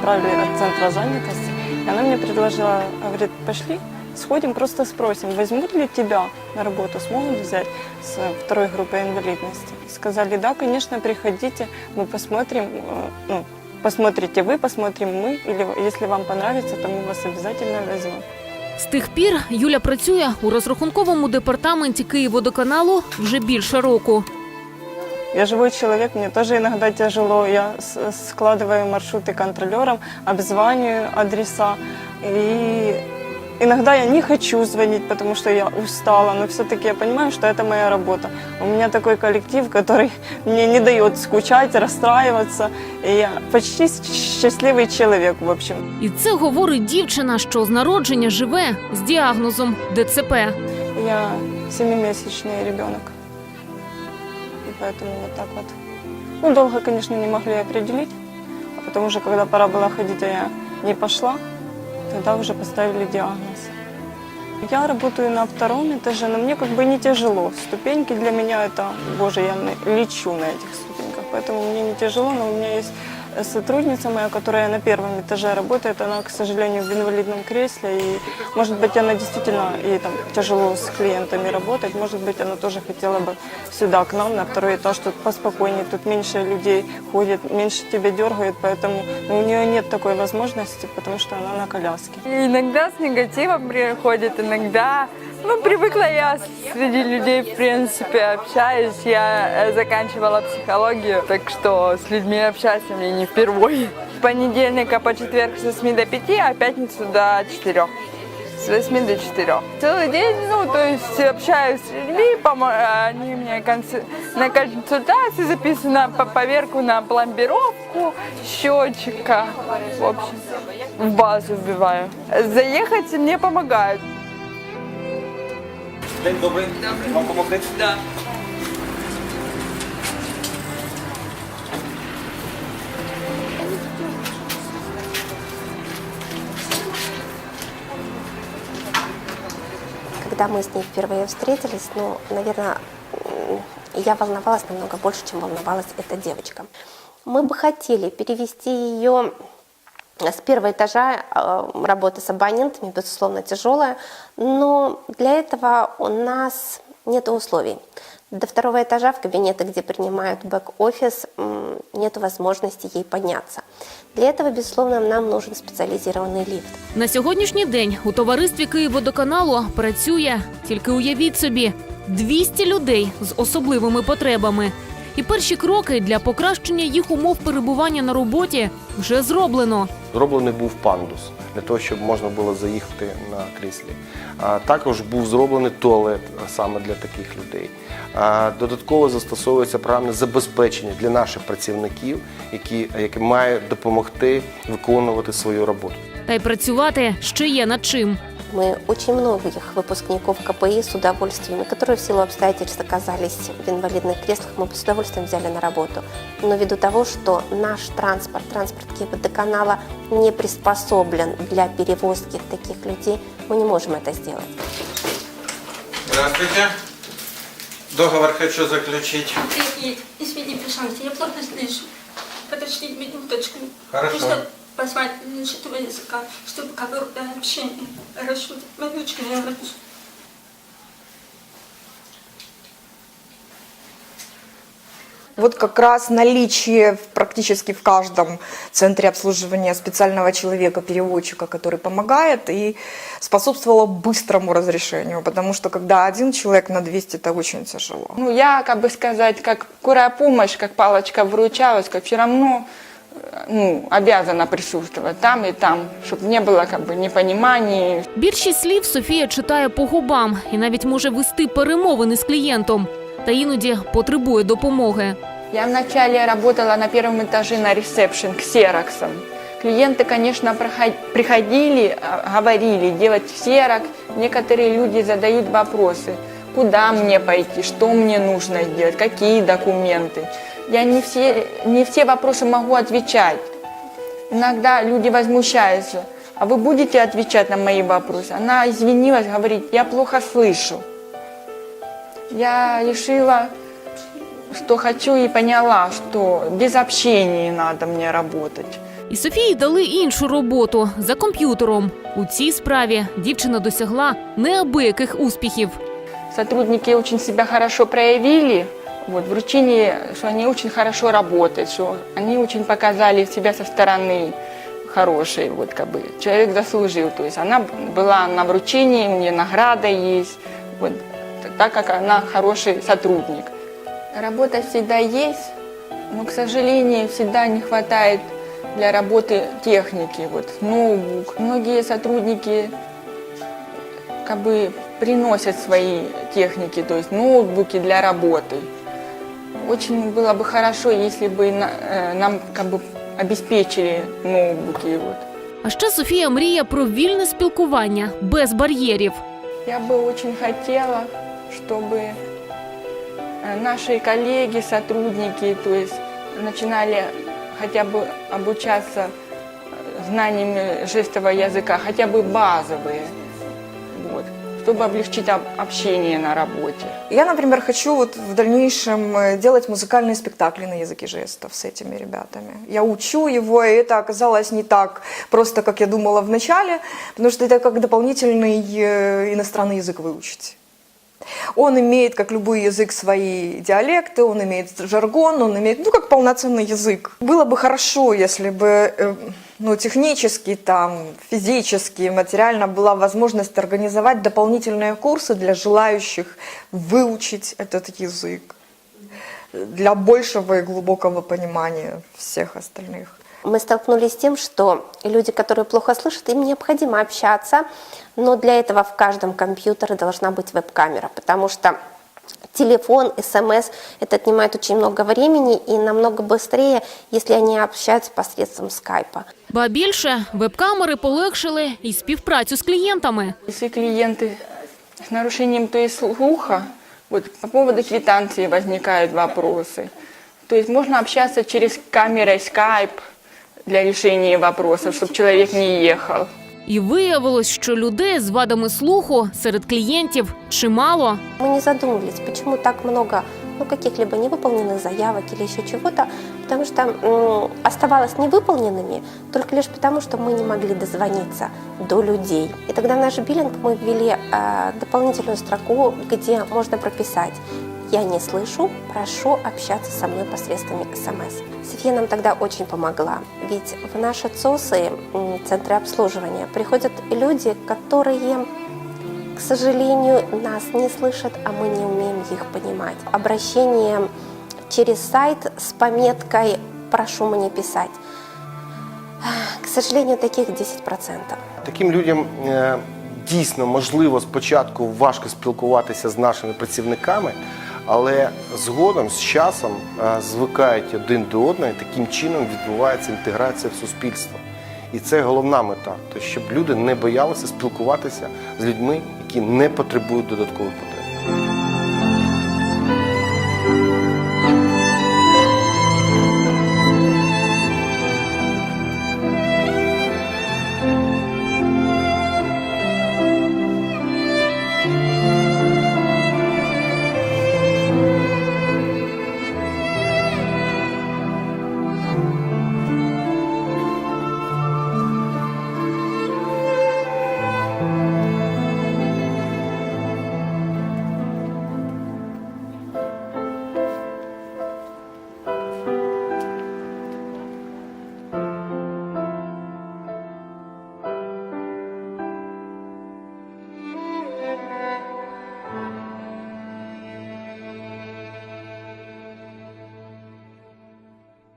отправили от центра занятости. И она мне предложила, говорит, пошли, сходим, просто спросим, возьмут ли тебя на работу, смогут взять с второй группой инвалидности. Сказали, да, конечно, приходите, мы посмотрим, посмотрите вы, посмотрим мы, или если вам понравится, то мы вас обязательно возьмем. З тих пір Юля працює у розрахунковому департаменті Київводоканалу вже більше року. Я живой человек, мне тоже иногда тяжело. Я складываю маршруты контролерам, обзваниваю адреса. И иногда я не хочу звонить, потому что я устала, но все-таки я понимаю, что это моя работа. У меня такой коллектив, который мне не дает скучать, расстраиваться. И я почти счастливый человек, в общем. І це говорить дівчина, що з народження живе з діагнозом ДЦП. Я 7-месячный ребенок. И поэтому вот так вот. Ну, долго, конечно, не могли определить. А потом уже, когда пора было ходить, а я не пошла, тогда уже поставили диагноз. Я работаю на втором этаже, но мне как бы не тяжело. Ступеньки для меня это, боже, я лечу на этих ступеньках, поэтому мне не тяжело, но у меня есть сотрудница моя, которая на первом этаже работает, она, к сожалению, в инвалидном кресле, и, может быть, она действительно, ей там тяжело с клиентами работать, может быть, она тоже хотела бы сюда, к нам, на второй этаж, тут поспокойнее, тут меньше людей ходит, меньше тебя дергает, поэтому у нее нет такой возможности, потому что она на коляске. Иногда с негативом приходит, иногда, привыкла я среди людей, в принципе, общаюсь. Я заканчивала психологию, так что с людьми общаться мне не впервые. С понедельника по четверг с 8 до 5, а пятницу до 4. С 8 до 4. Целый день, то есть общаюсь с людьми, они мне на консультации записаны, по поверку на пломбировку счетчика, в общем, в базу вбиваю. Заехать мне помогают. День добрий. Вам помогти? Да. Когда мы с ней впервые встретились, наверное, я волновалась намного больше, чем волновалась эта девочка. Мы бы хотели перевести ее с первого этажа, работа с абонентами, безусловно, тяжелая, но для этого у нас нет условий. До второго этажа в кабинеты, где принимают бэк-офис, нет возможности ей подняться. Для этого, безусловно, нам нужен спеціалізований ліфт. На сьогоднішній день у товаристві Київводоканалу працює, тільки уявіть собі, 200 людей з особливими потребами. І перші кроки для покращення їх умов перебування на роботі вже зроблено. Зроблений був пандус, для того, щоб можна було заїхати на кріслі. Також був зроблений туалет саме для таких людей. Додатково застосовується програмне забезпечення для наших працівників, які мають допомогти виконувати свою роботу. Та й працювати ще є над чим. Мы очень многих выпускников КПИ с удовольствием, которые в силу обстоятельств оказались в инвалидных креслах, мы с удовольствием взяли на работу. Но ввиду того, что наш транспорт Киевводоканала не приспособлен для перевозки таких людей, мы не можем это сделать. Здравствуйте. Договор хочу заключить. Извини, пожалуйста, я плохо слышу. Подожди минуточку. Хорошо. Просто позвать нашего языка, чтобы короткое общение. Хорошо, минуточку, я вернусь. Вот как раз наличие практически в каждом центре обслуживания специального человека, переводчика, который помогает, и способствовало быстрому разрешению, потому что когда один человек на 200, это очень тяжело. Я, как бы сказать, как скорая помощь, как палочка выручалась, как все равно обязана присутствовать там и там, чтобы не было как бы непониманий. Більшість слів Софія читає по губам і навіть може вести перемовини з клієнтом. Та іноді потребує допомоги. Я вначале работала на первом этаже на ресепшн ксероксом. Клиенты, конечно, приходили, говорили делать ксерокс. Некоторые люди задают вопросы, куда мне пойти, что мне нужно сделать, какие документы. Я не все вопросы могу отвечать. Иногда люди возмущаются. А вы будете отвечать на мои вопросы? Она извинилась, говорит, я плохо слышу. Я решила, что хочу, и поняла, что без общения надо мне работать. І Софії дали іншу роботу – за комп'ютером. У цій справі дівчина досягла неабияких успіхів. Сотрудники очень себя хорошо проявили. Вот, вручение, что они очень хорошо работают, что они очень показали себя со стороны хорошие. Вот, как бы, человек заслужил. То есть она была на вручении, у нее награда есть, вот, так как она хороший сотрудник. Работа всегда есть, но, к сожалению, всегда не хватает для работы техники, вот, ноутбук. Многие сотрудники как бы приносят свои техники, то есть ноутбуки для работы. Очень было бы хорошо, если бы нам как бы обеспечили ноутбуки. Вот. А ще Софія мріє про вільне спілкування, без бар'єрів. Я бы очень хотела, чтобы наши коллеги, сотрудники, то есть начинали хотя бы обучаться знаниями жестового языка, хотя бы базовые, вот, чтобы облегчить общение на работе. Я, например, хочу вот в дальнейшем делать музыкальные спектакли на языке жестов с этими ребятами. Я учу его, и это оказалось не так просто, как я думала вначале, потому что это как дополнительный иностранный язык выучить. Он имеет, как любой язык, свои диалекты, он имеет жаргон, он имеет, ну, как полноценный язык. Было бы хорошо, если бы, ну, технически, там, физически, материально была возможность организовать дополнительные курсы для желающих выучить этот язык, для большего и глубокого понимания всех остальных. Мы столкнулись с тем, что люди, которые плохо слышат, им необходимо общаться, но для этого в каждом компьютере должна быть веб-камера, потому что телефон, СМС – это отнимает очень много времени и намного быстрее, если они общаются посредством скайпа. Ба більше, веб-камери полегшили і співпрацю з клієнтами. Если клиенты с нарушением, то есть слуха, вот по поводу квитанции возникают вопросы. То есть можно общаться через камеру Skype для решения вопросов, чтобы человек не ехал. І виявилось, що людей з вадами слуху серед клієнтів чимало. Мы не задумывались, почему так много каких-либо невыполненных заявок или еще чего-то, потому что оставалось невыполненными только лишь потому, что мы не могли дозвониться до людей. И тогда в наш биллинг мы ввели дополнительную строку, где можно прописать: «Я не слышу, прошу общаться со мной посредством СМС». София нам тогда очень помогла, ведь в наши ЦОСы, центры обслуживания, приходят люди, которые, к сожалению, нас не слышат, а мы не умеем их понимать. Обращение через сайт с пометкой «Прошу мне писать». К сожалению, таких 10%. Таким людям дійсно можливо спочатку важко спілкуватися з нашими працівниками, але згодом, з часом звикають один до одного, і таким чином відбувається інтеграція в суспільство. І це головна мета, щоб люди не боялися спілкуватися з людьми, які не потребують додаткових потреб.